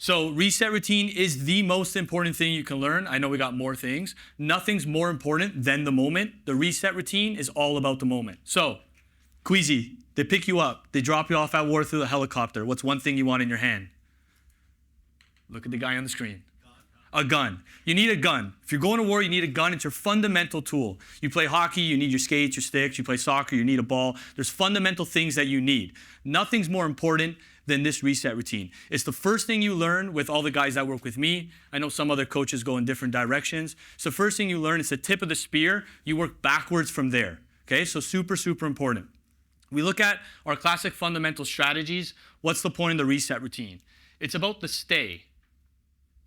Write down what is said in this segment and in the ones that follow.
So reset routine is the most important thing you can learn. I know we got more things. Nothing's more important than the moment. The reset routine is all about the moment. So, Queasy, they pick you up. They drop you off at war through the helicopter. What's one thing you want in your hand? Look at the guy on the screen. A gun. You need a gun. If you're going to war, you need a gun. It's your fundamental tool. You play hockey, you need your skates, your sticks. You play soccer, you need a ball. There's fundamental things that you need. Nothing's more important than this reset routine. It's the first thing you learn with all the guys that work with me. I know some other coaches go in different directions. It's the first thing you learn. It's the tip of the spear. You work backwards from there. Okay, so super, super important. We look at our classic fundamental strategies. What's the point of the reset routine? It's about the stay.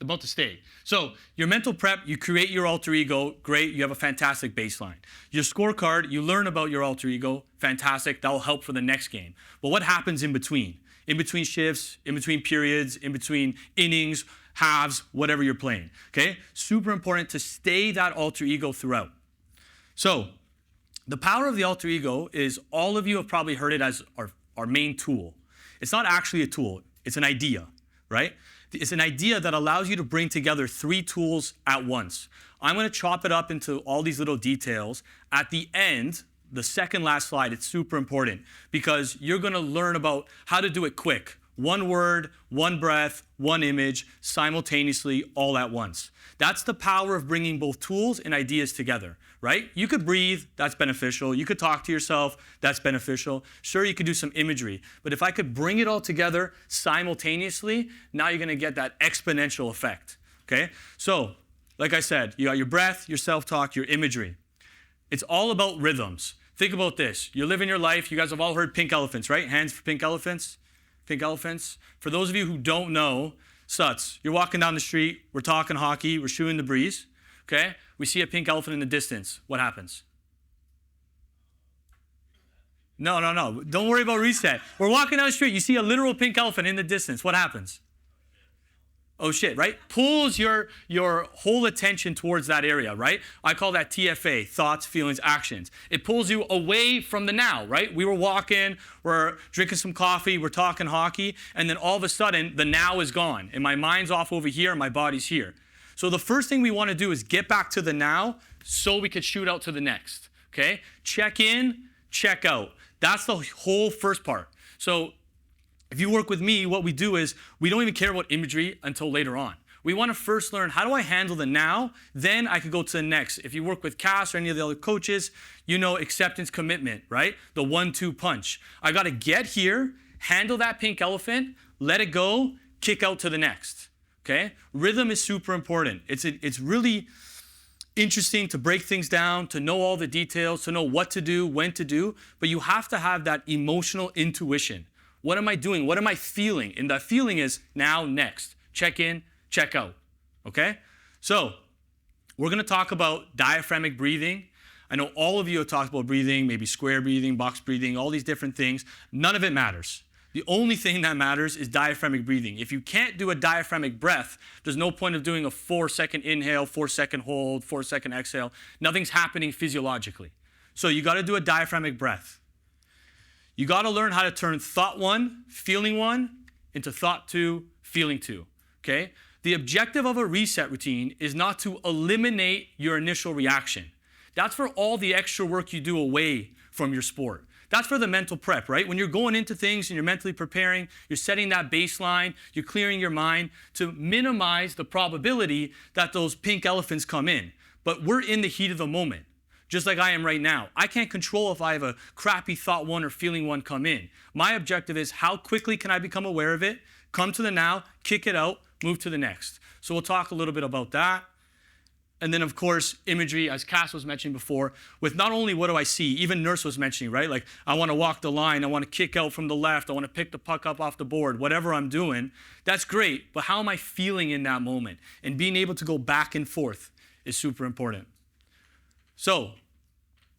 About to stay. So your mental prep, you create your alter ego, great, you have a fantastic baseline. Your scorecard, you learn about your alter ego, fantastic, that will help for the next game. But what happens in between? In between shifts, in between periods, in between innings, halves, whatever you're playing, okay? Super important to stay that alter ego throughout. So the power of the alter ego is, all of you have probably heard it as our main tool. It's not actually a tool, it's an idea, right? It's an idea that allows you to bring together 3 tools at once. I'm going to chop it up into all these little details. At the end, the second last slide, it's super important because you're going to learn about how to do it quick. One word, one breath, one image, simultaneously, all at once. That's the power of bringing both tools and ideas together, right? You could breathe, that's beneficial. You could talk to yourself, that's beneficial. Sure, you could do some imagery, but if I could bring it all together simultaneously, now you're gonna get that exponential effect, okay? So, like I said, you got your breath, your self-talk, your imagery. It's all about rhythms. Think about this. You're living your life. You guys have all heard pink elephants, right? Hands for pink elephants. Pink elephants. For those of you who don't know, Suts, you're walking down the street, we're talking hockey, we're shooting the breeze, okay? We see a pink elephant in the distance. What happens? No. Don't worry about reset. We're walking down the street, you see a literal pink elephant in the distance. What happens? Oh shit, right? Pulls your whole attention towards that area, right? I call that TFA, thoughts, feelings, actions. It pulls you away from the now, right? We were walking, we're drinking some coffee, we're talking hockey, and then all of a sudden, the now is gone, and my mind's off over here, and my body's here. So the first thing we want to do is get back to the now so we could shoot out to the next, okay? Check in, check out. That's the whole first part. So if you work with me, what we do is we don't even care about imagery until later on. We want to first learn, how do I handle the now? Then I could go to the next. If you work with Cass or any of the other coaches, you know acceptance, commitment, right? The 1-2 punch. I got to get here, handle that pink elephant, let it go, kick out to the next, okay? Rhythm is super important. It's really interesting to break things down, to know all the details, to know what to do, when to do, but you have to have that emotional intuition. What am I doing? What am I feeling? And that feeling is now, next. Check in, check out, okay? So we're gonna talk about diaphragmatic breathing. I know all of you have talked about breathing, maybe square breathing, box breathing, all these different things. None of it matters. The only thing that matters is diaphragmatic breathing. If you can't do a diaphragmatic breath, there's no point of doing a 4-second inhale, 4-second hold, 4-second exhale. Nothing's happening physiologically. So you gotta do a diaphragmatic breath. You got to learn how to turn thought 1, feeling 1, into thought 2, feeling 2, okay? The objective of a reset routine is not to eliminate your initial reaction. That's for all the extra work you do away from your sport. That's for the mental prep, right? When you're going into things and you're mentally preparing, you're setting that baseline, you're clearing your mind to minimize the probability that those pink elephants come in. But we're in the heat of the moment. Just like I am right now. I can't control if I have a crappy thought 1 or feeling 1 come in. My objective is how quickly can I become aware of it, come to the now, kick it out, move to the next. So we'll talk a little bit about that. And then, of course, imagery, as Cass was mentioning before, with not only what do I see, even Nurse was mentioning, right? Like, I want to walk the line, I want to kick out from the left, I want to pick the puck up off the board, whatever I'm doing, that's great. But how am I feeling in that moment? And being able to go back and forth is super important. So,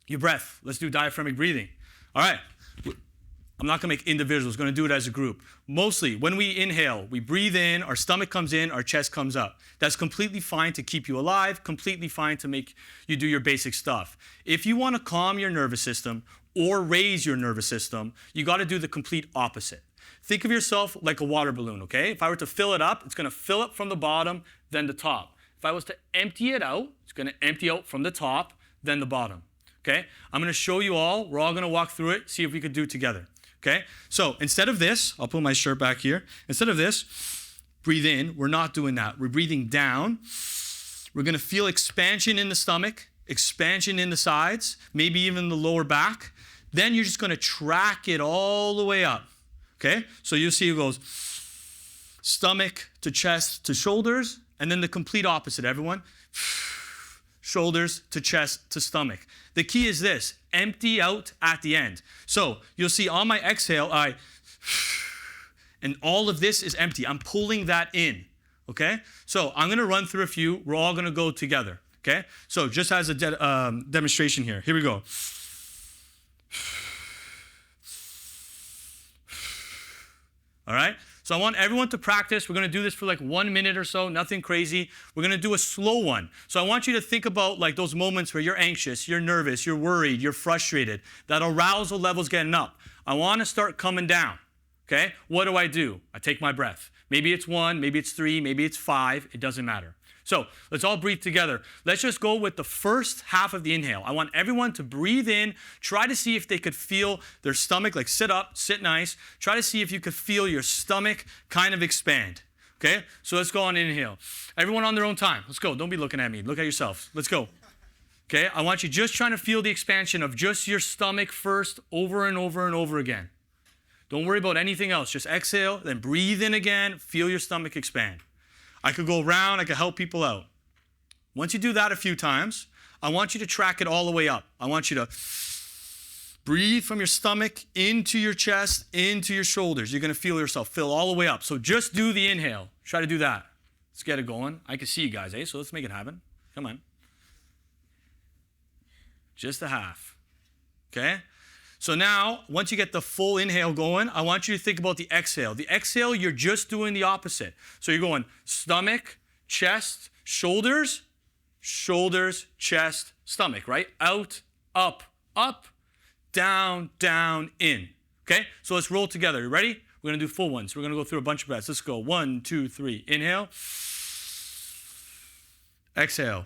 your breath. Let's do diaphragmatic breathing. All right. I'm not going to make individuals. Going to do it as a group. Mostly, when we inhale, we breathe in, our stomach comes in, our chest comes up. That's completely fine to keep you alive, completely fine to make you do your basic stuff. If you want to calm your nervous system or raise your nervous system, you got to do the complete opposite. Think of yourself like a water balloon, okay? If I were to fill it up, it's gonna fill up from the bottom, then the top. If I was to empty it out, it's gonna empty out from the top, then the bottom, okay? I'm gonna show you all, we're all gonna walk through it, see if we could do it together, okay? So instead of this, I'll pull my shirt back here. Instead of this, breathe in, we're not doing that. We're breathing down. We're gonna feel expansion in the stomach, expansion in the sides, maybe even the lower back. Then you're just gonna track it all the way up, okay? So you'll see it goes stomach to chest to shoulders, and then the complete opposite, everyone. Shoulders to chest to stomach. The key is this, empty out at the end. So you'll see on my exhale, and all of this is empty. I'm pulling that in, okay? So I'm gonna run through a few. We're all gonna go together, okay? So just as a demonstration here we go. All right? So I want everyone to practice. We're going to do this for like 1 minute or so, nothing crazy. We're going to do a slow one. So I want you to think about like those moments where you're anxious, you're nervous, you're worried, you're frustrated. That arousal level's getting up. I want to start coming down, okay? What do? I take my breath. Maybe it's 1, maybe it's 3, maybe it's 5. It doesn't matter. So let's all breathe together. Let's just go with the first half of the inhale. I want everyone to breathe in. Try to see if they could feel their stomach, like sit up, sit nice. Try to see if you could feel your stomach kind of expand. Okay? So let's go on inhale. Everyone on their own time. Let's go. Don't be looking at me. Look at yourselves. Let's go. Okay? I want you just trying to feel the expansion of just your stomach first over and over and over again. Don't worry about anything else. Just exhale, then breathe in again. Feel your stomach expand. I could go around, I could help people out. Once you do that a few times, I want you to track it all the way up. I want you to breathe from your stomach into your chest, into your shoulders. You're gonna feel yourself fill all the way up. So just do the inhale. Try to do that. Let's get it going. I can see you guys, eh? So let's make it happen. Come on. Just a half, okay? So now, once you get the full inhale going, I want you to think about the exhale. The exhale, you're just doing the opposite. So you're going stomach, chest, shoulders, shoulders, chest, stomach, right? Out, up, down, down, in. Okay? So let's roll together. You ready? We're going to do full ones. We're going to go through a bunch of breaths. Let's go. 1, 2, 3. Inhale. Exhale.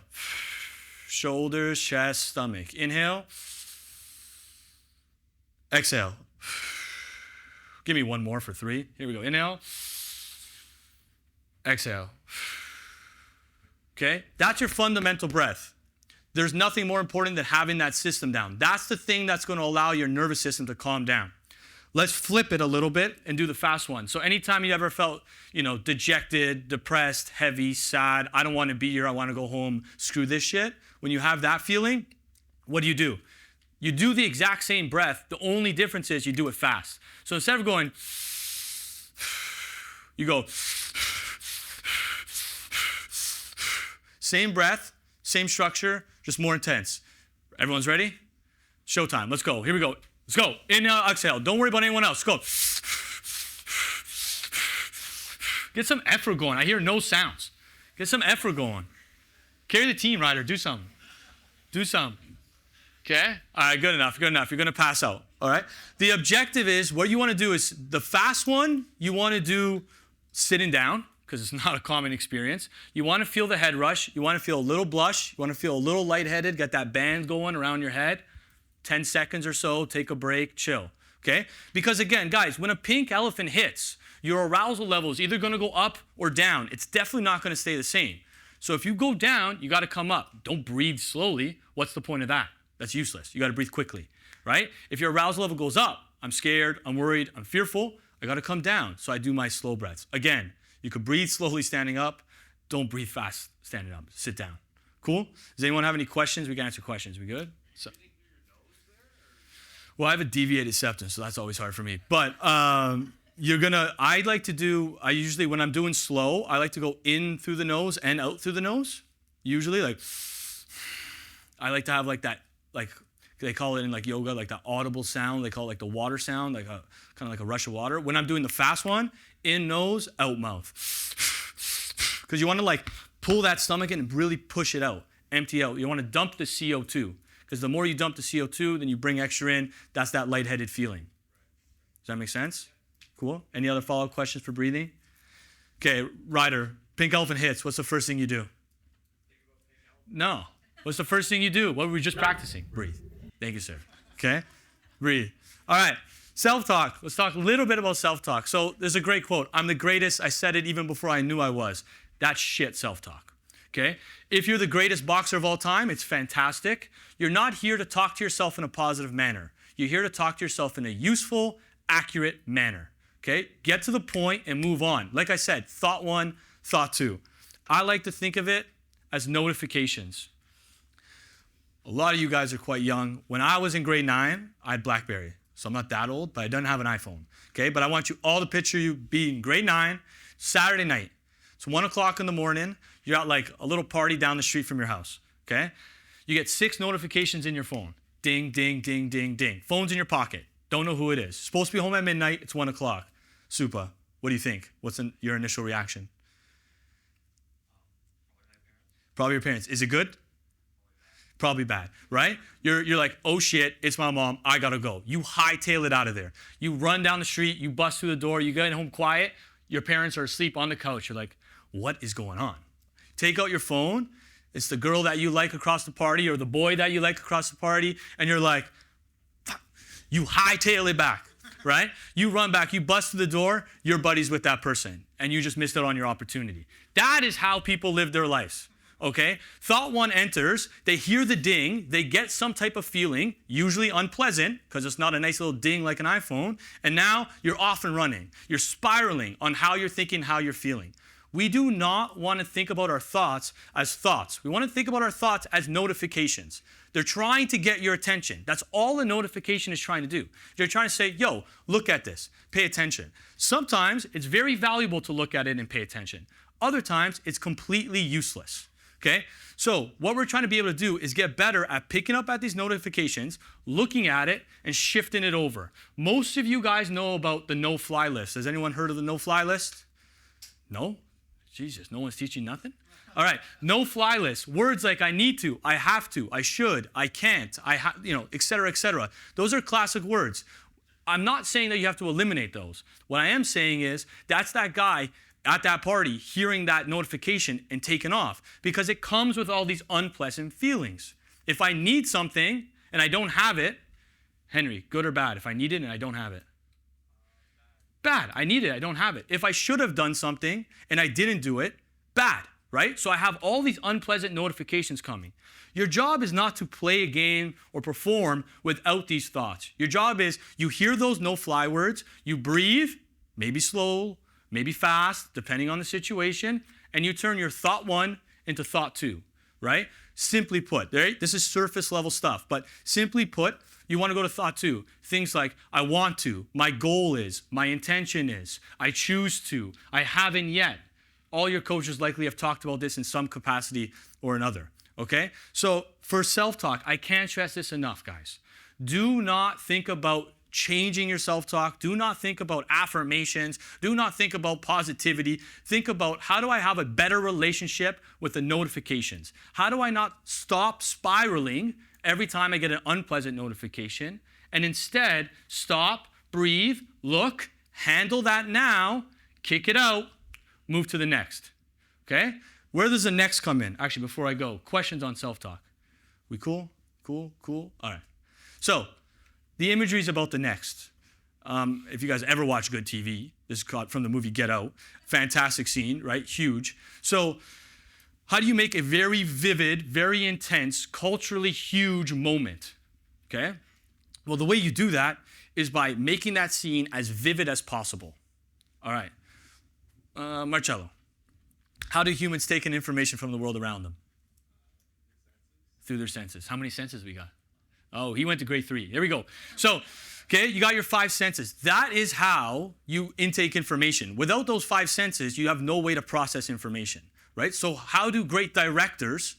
Shoulders, chest, stomach. Inhale. Exhale. Give me one more for 3. Here we go. Inhale. Exhale. Okay? That's your fundamental breath. There's nothing more important than having that system down. That's the thing that's going to allow your nervous system to calm down. Let's flip it a little bit and do the fast one. So anytime you ever felt, dejected, depressed, heavy, sad, I don't want to be here, I want to go home, screw this shit. When you have that feeling, what do? You do the exact same breath. The only difference is you do it fast. So instead of going, you go, same breath, same structure, just more intense. Everyone's ready? Showtime. Let's go. Here we go. Let's go. Inhale, exhale. Don't worry about anyone else. Go. Get some effort going. I hear no sounds. Get some effort going. Carry the team, Ryder. Do something. Do something. Okay? All right, good enough, good enough. You're going to pass out, all right? The objective is, what you want to do is, the fast one, you want to do sitting down, because it's not a common experience. You want to feel the head rush. You want to feel a little blush. You want to feel a little lightheaded, get that band going around your head. 10 seconds or so, take a break, chill, okay? Because again, guys, when a pink elephant hits, your arousal level is either going to go up or down. It's definitely not going to stay the same. So if you go down, you got to come up. Don't breathe slowly. What's the point of that? That's useless. You got to breathe quickly, right? If your arousal level goes up, I'm scared, I'm worried, I'm fearful, I got to come down. So I do my slow breaths. Again, you could breathe slowly standing up. Don't breathe fast standing up. Sit down. Cool? Does anyone have any questions? We can answer questions. We good? So, well, I have a deviated septum, so that's always hard for me. But I usually, when I'm doing slow, I like to go in through the nose and out through the nose. Usually, I like to have that, they call it in yoga, that audible sound. They call it the water sound, kind of like a rush of water. When I'm doing the fast one, in nose, out mouth. Because you want to pull that stomach in and really push it out, empty out. You want to dump the CO2. Because the more you dump the CO2, then you bring extra in. That's that lightheaded feeling. Does that make sense? Cool. Cool. Any other follow-up questions for breathing? Okay, Ryder, pink elephant hits. What's the first thing you do? No. What's the first thing you do? What were we just practicing? Breathe. Thank you, sir. Okay? Breathe. All right. Self-talk. Let's talk a little bit about self-talk. So there's a great quote. I'm the greatest. I said it even before I knew I was. That's shit self-talk. Okay? If you're the greatest boxer of all time, it's fantastic. You're not here to talk to yourself in a positive manner. You're here to talk to yourself in a useful, accurate manner. Okay? Get to the point and move on. Like I said, thought one, thought two. I like to think of it as notifications. A lot of you guys are quite young. When I was in grade 9, I had BlackBerry. So I'm not that old, but I don't have an iPhone. Okay? But I want you all to picture you being grade 9, Saturday night. It's 1 o'clock in the morning. You're at like a little party down the street from your house. Okay? You get 6 notifications in your phone. Ding, ding, ding, ding, ding. Phone's in your pocket. Don't know who it is. Supposed to be home at midnight. It's 1 o'clock. Supa, what do you think? What's your initial reaction? Probably your parents. Is it good? Probably bad, right? You're like, oh shit, it's my mom, I gotta go. You hightail it out of there. You run down the street, you bust through the door, you get home quiet, your parents are asleep on the couch. You're like, what is going on? Take out your phone, it's the girl that you like across the party or the boy that you like across the party, and you're like, fuck. You hightail it back, right? You run back, you bust through the door, your buddy's with that person, and you just missed out on your opportunity. That is how people live their lives. Okay? Thought one enters, they hear the ding, they get some type of feeling, usually unpleasant, because it's not a nice little ding like an iPhone, and now you're off and running. You're spiraling on how you're thinking, how you're feeling. We do not want to think about our thoughts as thoughts. We want to think about our thoughts as notifications. They're trying to get your attention. That's all a notification is trying to do. They're trying to say, yo, look at this, pay attention. Sometimes it's very valuable to look at it and pay attention. Other times it's completely useless. Okay? So what we're trying to be able to do is get better at picking up at these notifications, looking at it, and shifting it over. Most of you guys know about the no-fly list. Has anyone heard of the no-fly list? No? Jesus, no one's teaching nothing? All right, no-fly list. Words like I need to, I have to, I should, I can't, et cetera, et cetera. Those are classic words. I'm not saying that you have to eliminate those. What I am saying is that's that guy at that party hearing that notification and taking off because it comes with all these unpleasant feelings. If I need something and I don't have it, Henry, good or bad? If I need it and I don't have it? Bad. I need it, I don't have it. If I should have done something and I didn't do it, bad, right? So I have all these unpleasant notifications coming. Your job is not to play a game or perform without these thoughts. Your job is you hear those no-fly words, you breathe, maybe slow, maybe fast, depending on the situation, and you turn your thought one into thought two, right? Simply put, right? This is surface level stuff, but simply put, you want to go to thought two. Things like, I want to, my goal is, my intention is, I choose to, I haven't yet. All your coaches likely have talked about this in some capacity or another, okay? So for self-talk, I can't stress this enough, guys. Do not think about changing your self-talk. Do not think about affirmations. Do not think about positivity. Think about how do I have a better relationship with the notifications? How do I not stop spiraling every time I get an unpleasant notification and instead stop, breathe, look, handle that now, kick it out, move to the next. Okay? Where does the next come in? Actually, before I go, questions on self-talk. We cool? Cool? Cool? All right. So, the imagery is about the next. If you guys ever watch good TV, this is caught from the movie Get Out. Fantastic scene, right? Huge. So how do you make a very vivid, very intense, culturally huge moment? Okay? Well, the way you do that is by making that scene as vivid as possible. All right. Marcello, how do humans take in information from the world around them? Through their senses. How many senses we got? Oh, he went to grade 3. There we go. So, okay, you got your 5 senses. That is how you intake information. Without those 5 senses, you have no way to process information, right? So how do great directors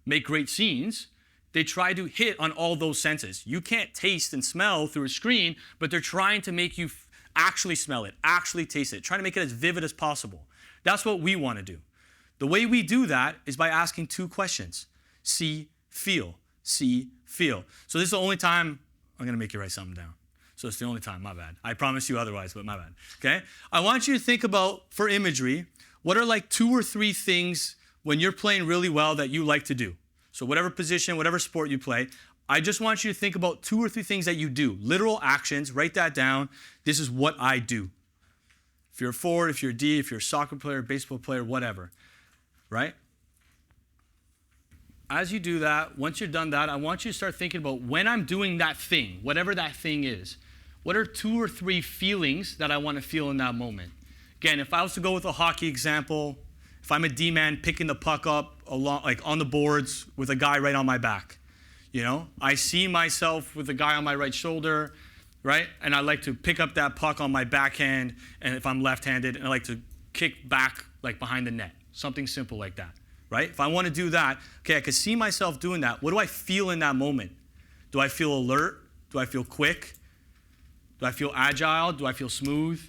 make great scenes? They try to hit on all those senses. You can't taste and smell through a screen, but they're trying to make you actually smell it, actually taste it, trying to make it as vivid as possible. That's what we want to do. The way we do that is by asking 2 questions. See, feel. See, feel. So this is the only time I'm going to make you write something down. So it's the only time, my bad. I promise you otherwise, but my bad, okay? I want you to think about, for imagery, what are like 2 or 3 things when you're playing really well that you like to do? So whatever position, whatever sport you play, I just want you to think about 2 or 3 things that you do. Literal actions, write that down. This is what I do. If you're a forward, if you're a D, if you're a soccer player, baseball player, whatever, right? As you do that, once you're done that, I want you to start thinking about when I'm doing that thing, whatever that thing is, what are 2 or 3 feelings that I want to feel in that moment? Again, if I was to go with a hockey example, if I'm a D-man picking the puck up along, like on the boards with a guy right on my back, you know, I see myself with a guy on my right shoulder, right? And I like to pick up that puck on my backhand, and if I'm left-handed, and I like to kick back like behind the net, something simple like that. Right? If I want to do that, okay, I can see myself doing that. What do I feel in that moment? Do I feel alert? Do I feel quick? Do I feel agile? Do I feel smooth?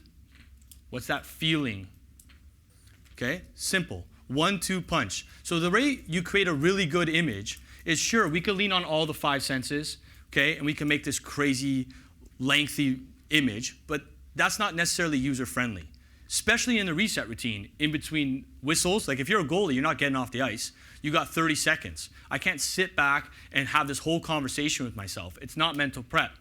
What's that feeling? Okay, simple. 1-2 punch. So the way you create a really good image is, sure, we can lean on all the 5 senses, okay, and we can make this crazy, lengthy image, but that's not necessarily user-friendly. Especially in the reset routine, in between whistles. Like if you're a goalie, you're not getting off the ice. You got 30 seconds. I can't sit back and have this whole conversation with myself. It's not mental prep.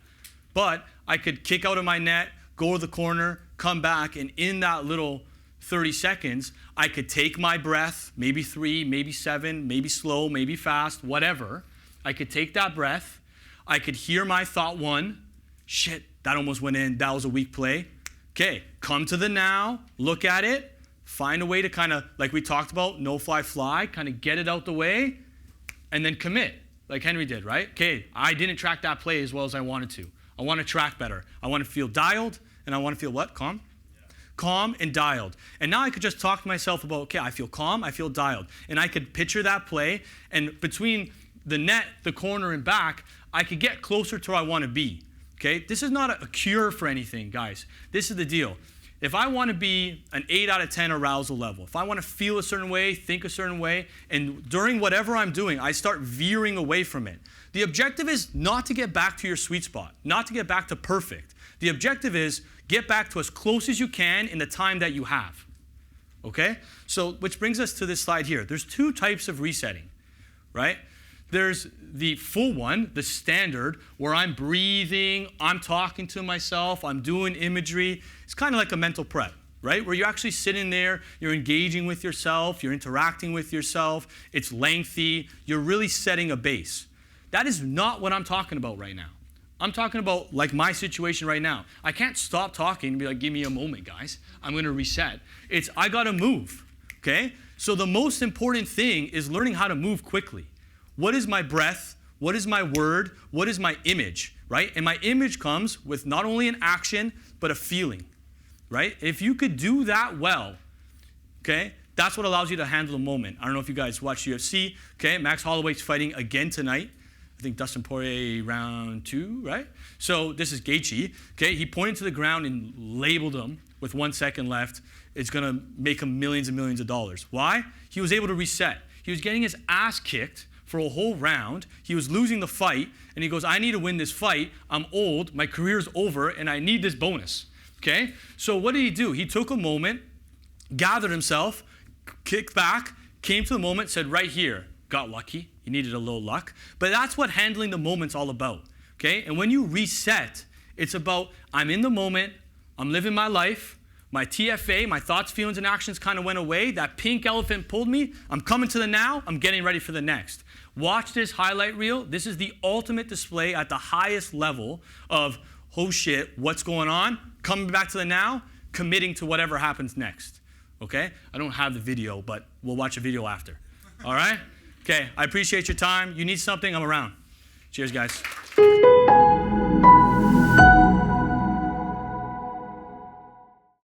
But I could kick out of my net, go to the corner, come back, and in that little 30 seconds, I could take my breath, maybe 3, maybe 7, maybe slow, maybe fast, whatever. I could take that breath. I could hear my thought 1, shit, that almost went in, that was a weak play. Okay, come to the now, look at it, find a way to kind of, like we talked about, no fly fly, kind of get it out the way, and then commit, like Henry did, right? Okay, I didn't track that play as well as I wanted to. I want to track better. I want to feel dialed, and I want to feel what? Calm? Yeah. Calm and dialed. And now I could just talk to myself about, okay, I feel calm, I feel dialed. And I could picture that play, and between the net, the corner, and back, I could get closer to where I want to be. Okay, this is not a cure for anything, guys. This is the deal. If I want to be an 8 out of 10 arousal level, if I want to feel a certain way, think a certain way, and during whatever I'm doing, I start veering away from it. The objective is not to get back to your sweet spot, not to get back to perfect. The objective is get back to as close as you can in the time that you have. Okay? So, which brings us to this slide here. There's 2 types of resetting, right? There's the full one, the standard, where I'm breathing, I'm talking to myself, I'm doing imagery. It's kind of like a mental prep, right? Where you're actually sitting there, you're engaging with yourself, you're interacting with yourself, it's lengthy, you're really setting a base. That is not what I'm talking about right now. I'm talking about like my situation right now. I can't stop talking and be like, give me a moment, guys. I'm going to reset. It's, I got to move, okay? So the most important thing is learning how to move quickly. What is my breath? What is my word? What is my image, right? And my image comes with not only an action, but a feeling, right? If you could do that well, okay, that's what allows you to handle the moment. I don't know if you guys watch UFC, okay? Max Holloway's fighting again tonight. I think Dustin Poirier round 2, right? So this is Gaethje, okay? He pointed to the ground and labeled him with 1 second left. It's going to make him millions and millions of dollars. Why? He was able to reset. He was getting his ass kicked for a whole round. He was losing the fight, and he goes, I need to win this fight. I'm old, my career's over, and I need this bonus, okay? So what did he do? He took a moment, gathered himself, kicked back, came to the moment, said right here, got lucky. He needed a little luck. But that's what handling the moment's all about, okay? And when you reset, it's about, I'm in the moment, I'm living my life, my TFA, my thoughts, feelings, and actions kind of went away. That pink elephant pulled me. I'm coming to the now. I'm getting ready for the next. Watch this highlight reel. This is the ultimate display at the highest level of, oh shit, what's going on? Coming back to the now, committing to whatever happens next. Okay? I don't have the video, but we'll watch a video after. All right? Okay, I appreciate your time. You need something, I'm around. Cheers, guys.